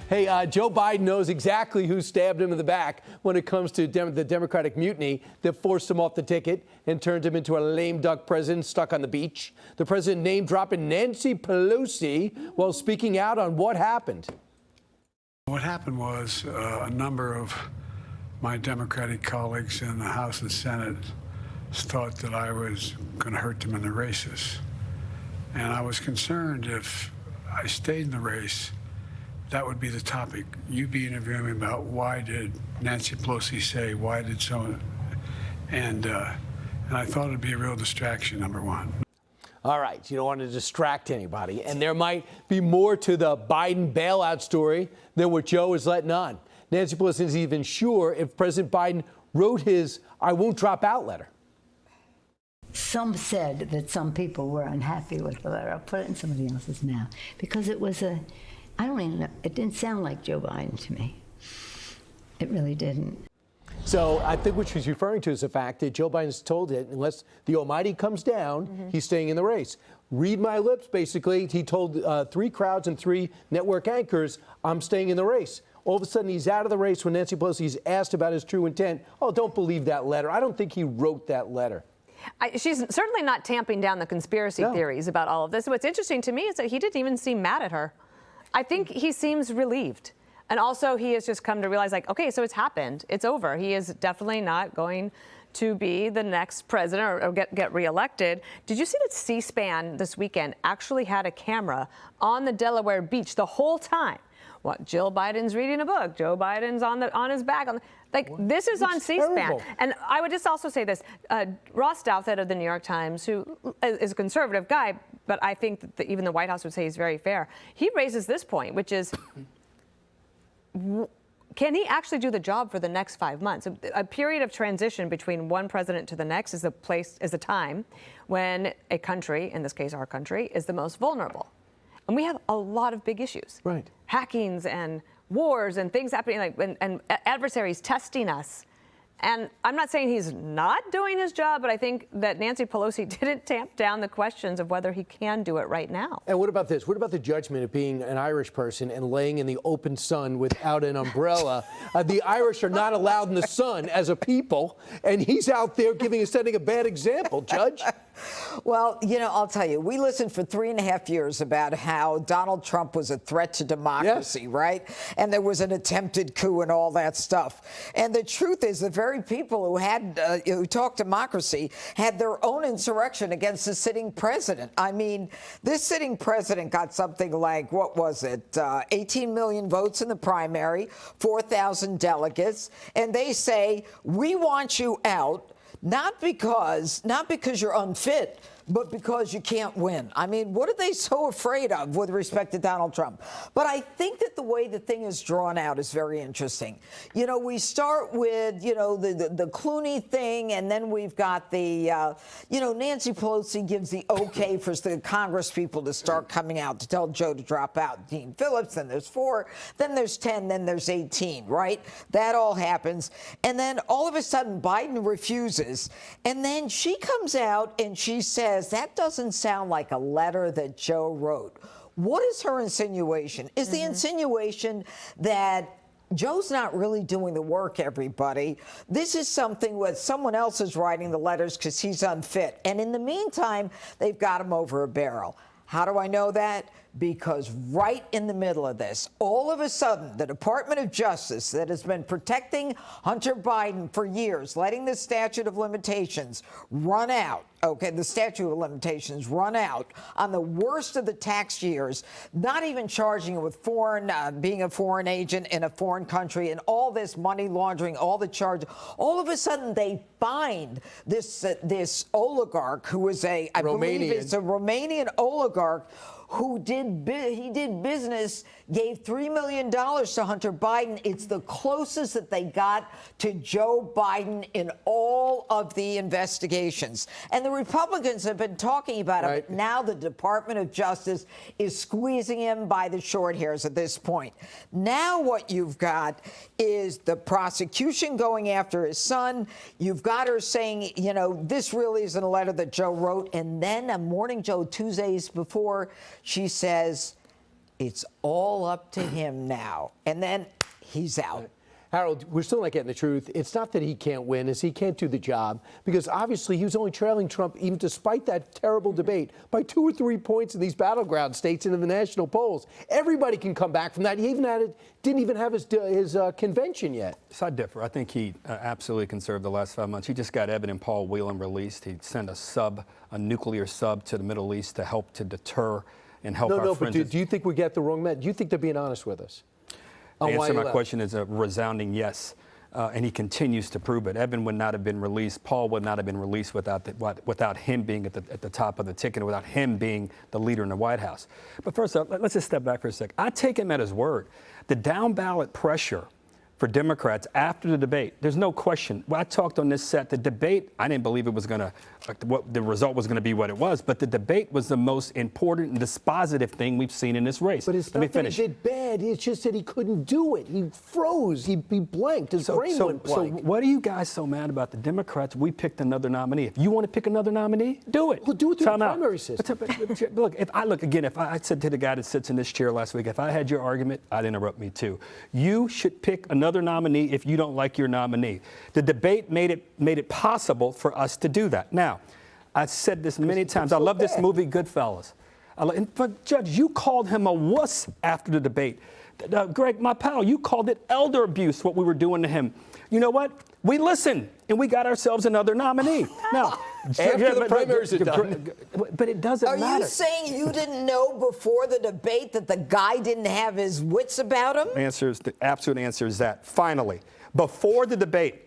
Hey, Joe Biden knows exactly who stabbed him in the back when it comes to the Democratic mutiny that forced him off the ticket and turned him into a lame duck president stuck on the beach. The president name-dropping Nancy Pelosi while speaking out on what happened. What happened was a number of my Democratic colleagues in the House and Senate thought that I was going to hurt them in the races. And I was concerned if I stayed in the race, that would be the topic. You'd be interviewing me about why did Nancy Pelosi say, why did someone, and I thought it'd be a real distraction, number one. All right, you don't want to distract anybody. And there might be more to the Biden bailout story than what Joe is letting on. Nancy Pelosi isn't even sure if President Biden wrote his "I won't drop out" letter. Some said that some people were unhappy with the letter. I'll put it in somebody else's mouth because it was I don't even know, it didn't sound like Joe Biden to me. It really didn't. So I think what she's referring to is the fact that Joe Biden's told it, unless the almighty comes down, he's staying in the race. Read my lips, basically. He told 3 crowds and 3 network anchors, I'm staying in the race. All of a sudden, he's out of the race when Nancy Pelosi is asked about his true intent. Oh, don't believe that letter. I don't think he wrote that letter. She's certainly not tamping down the conspiracy theories about all of this. What's interesting to me is that he didn't even seem mad at her. I think he seems relieved. And also, he has just come to realize, like, okay, so it's happened. It's over. He is definitely not going to be the next president or get reelected. Did you see that C-SPAN this weekend actually had a camera on the Delaware beach the whole time? What, Jill Biden's reading a book. Joe Biden's on his back. This is on C-SPAN. Terrible. And I would just also say this. Ross Douthat of the New York Times, who is a conservative guy, but I think that even the White House would say he's very fair. He raises this point, which is, can he actually do the job for the next 5 months? A period of transition between one president to the next is a time when a country, in this case our country, is the most vulnerable. And we have a lot of big issues. Right. Hackings and wars and things happening, and adversaries testing us. And I'm not saying he's not doing his job, but I think that Nancy Pelosi didn't tamp down the questions of whether he can do it right now. And what about this? What about the judgment of being an Irish person and laying in the open sun without an umbrella? The Irish are not allowed in the sun as a people, and he's out there setting a bad example, Judge. Well, you know, I'll tell you, we listened for 3.5 years about how Donald Trump was a threat to democracy, right? And there was an attempted coup and all that stuff. And the truth is, the very people who talked democracy had their own insurrection against the sitting president. I mean, this sitting president got something like, what was it, 18 million votes in the primary, 4,000 delegates, and they say, we want you out. Not because you're unfit, but because you can't win. I mean, what are they so afraid of with respect to Donald Trump? But I think that the way the thing is drawn out is very interesting. You know, we start with, you know, the Clooney thing, and then we've got the, you know, Nancy Pelosi gives the okay for the Congress people to start coming out to tell Joe to drop out. Dean Phillips, then there's 4, then there's 10, then there's 18, right? That all happens. And then all of a sudden, Biden refuses. And then she comes out and she says, that doesn't sound like a letter that Joe wrote. What is her insinuation? Is the insinuation that Joe's not really doing the work, everybody? This is something where someone else is writing the letters because he's unfit. And in the meantime, they've got him over a barrel. How do I know that? Because right in the middle of this, all of a sudden, the Department of Justice that has been protecting Hunter Biden for years, letting the statute of limitations run out, the statute of limitations run out on the worst of the tax years, not even charging him with being a foreign agent in a foreign country and all this money laundering, all the charges. All of a sudden, they find this oligarch who is I believe it's a Romanian oligarch who did business, gave $3 million to Hunter Biden. It's the closest that they got to Joe Biden in all of the investigations. And the Republicans have been talking about it. But now the Department of Justice is squeezing him by the short hairs at this point. Now what you've got is the prosecution going after his son. You've got her saying, you know, this really isn't a letter that Joe wrote. And then on Morning Joe Tuesdays before, she says, it's all up to him now. And then he's out. Harold, we're still not getting the truth. It's not that he can't win, it's he can't do the job, because obviously he was only trailing Trump, even despite that terrible debate, by 2 or 3 points in these battleground states and in the national polls. Everybody can come back from that. He even didn't even have his convention yet. So I differ. I think he absolutely can serve the last 5 months. He just got Evan and Paul Whelan released. He sent a nuclear sub to the Middle East to help to deter and help our friends. But do you think we get the wrong men? Do you think they're being honest with us? The answer to my question is a resounding yes, and he continues to prove it. Evan would not have been released. Paul would not have been released without him being at the top of the ticket, without him being the leader in the White House. But first up, let's just step back for a sec. I take him at his word. The down ballot pressure for Democrats after the debate, there's no question. When I talked on this set, the debate, I didn't believe it was going to, what the result was going to be what it was, but the debate was the most important and dispositive thing we've seen in this race. But it's not that he did bad, it's just that he couldn't do it. He froze, he blanked, his brain went blank. So what are you guys so mad about? The Democrats, we picked another nominee. If you want to pick another nominee, do it. Well, do it through the primary system. Look, if I said to the guy that sits in this chair last week, if I had your argument, I'd interrupt me too. You should pick another nominee if you don't like your nominee. The debate made it possible for us to do that. Now, I've said this many times. I love this movie, Goodfellas. But Judge, you called him a wuss after the debate. Greg, my pal, you called it elder abuse, what we were doing to him. You know what? We listened, and we got ourselves another nominee. Now, after the primaries are done. But it doesn't matter. Are you saying you didn't know before the debate that the guy didn't have his wits about him? The absolute answer is that. Finally, before the debate,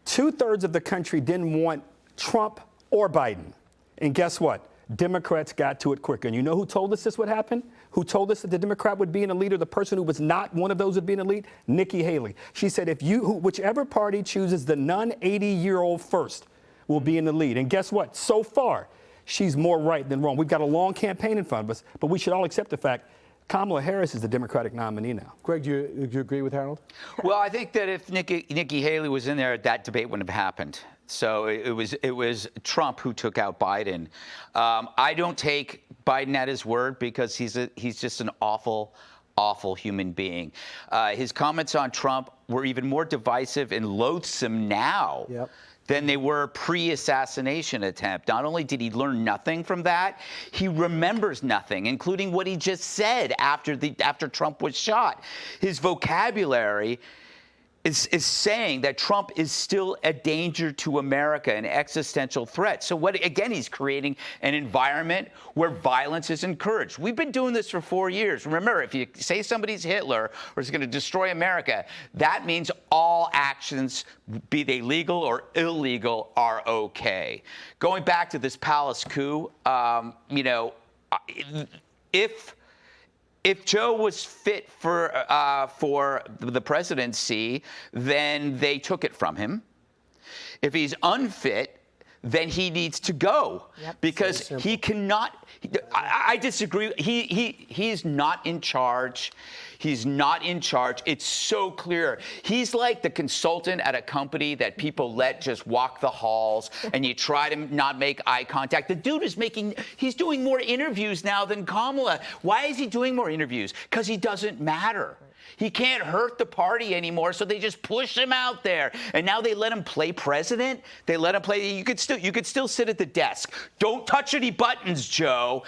2/3 of the country didn't want Trump or Biden. And guess what? Democrats got to it quicker. And you know who told us this would happen? Who told us that the Democrat would be in the lead, or the person who was not one of those would be in the lead? Nikki Haley. She said, whichever party chooses the non-80-year-old first will be in the lead. And guess what? So far, she's more right than wrong. We've got a long campaign in front of us, but we should all accept the fact Kamala Harris is the Democratic nominee now. Greg, do you agree with Harold? Well, I think that if Nikki Haley was in there, that debate wouldn't have happened. So it was Trump who took out Biden. I don't take Biden at his word, because he's just an awful human being. His comments on Trump were even more divisive and loathsome now. Yep. Than they were pre-assassination attempt. Not only did he learn nothing from that, he remembers nothing, including what he just said after Trump was shot. His vocabulary is saying that Trump is still a danger to America, an existential threat. So again, he's creating an environment where violence is encouraged. We've been doing this for 4 years. Remember, if you say somebody's Hitler or is going to destroy America, that means all actions, be they legal or illegal, are okay. Going back to this palace coup, if Joe was fit for the presidency, then they took it from him. If he's unfit, then he needs to go, because he cannot. I disagree. He's not in charge. He's not in charge. It's so clear. He's like the consultant at a company that people let just walk the halls, and you try to not make eye contact. The dude he's doing more interviews now than Kamala. Why is he doing more interviews? Because he doesn't matter. He can't hurt the party anymore, so they just push him out there. And now they let him play president. They let him play. You could still sit at the desk. Don't touch any buttons, Joe.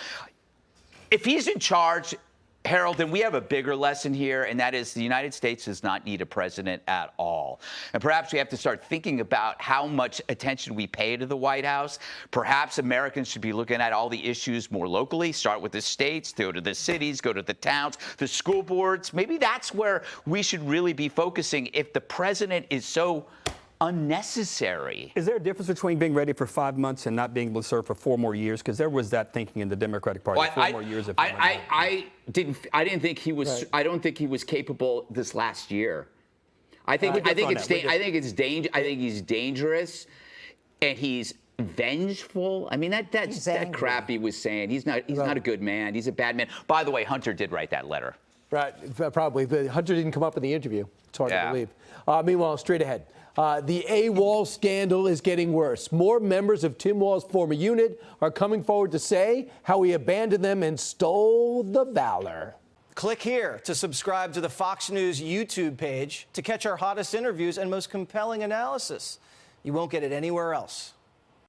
If he's in charge, Harold, then we have a bigger lesson here, and that is the United States does not need a president at all. And perhaps we have to start thinking about how much attention we pay to the White House. Perhaps Americans should be looking at all the issues more locally. Start with the states, go to the cities, go to the towns, the school boards. Maybe that's where we should really be focusing if the president is so unnecessary. Is there a difference between being ready for 5 months and not being able to serve for 4 more years? Because there was that thinking in the Democratic Party. Well, 4 more years. I didn't think he was. Right. I don't think he was capable this last year. I think he's dangerous, and he's vengeful. I mean, that crap he was saying. He's not a good man. He's a bad man. By the way, Hunter did write that letter. Right, probably. But Hunter didn't come up in the interview. It's hard to believe. Meanwhile, straight ahead. The AWOL scandal is getting worse. More members of Tim Walz's former unit are coming forward to say how he abandoned them and stole the valor. Click here to subscribe to the Fox News YouTube page to catch our hottest interviews and most compelling analysis. You won't get it anywhere else.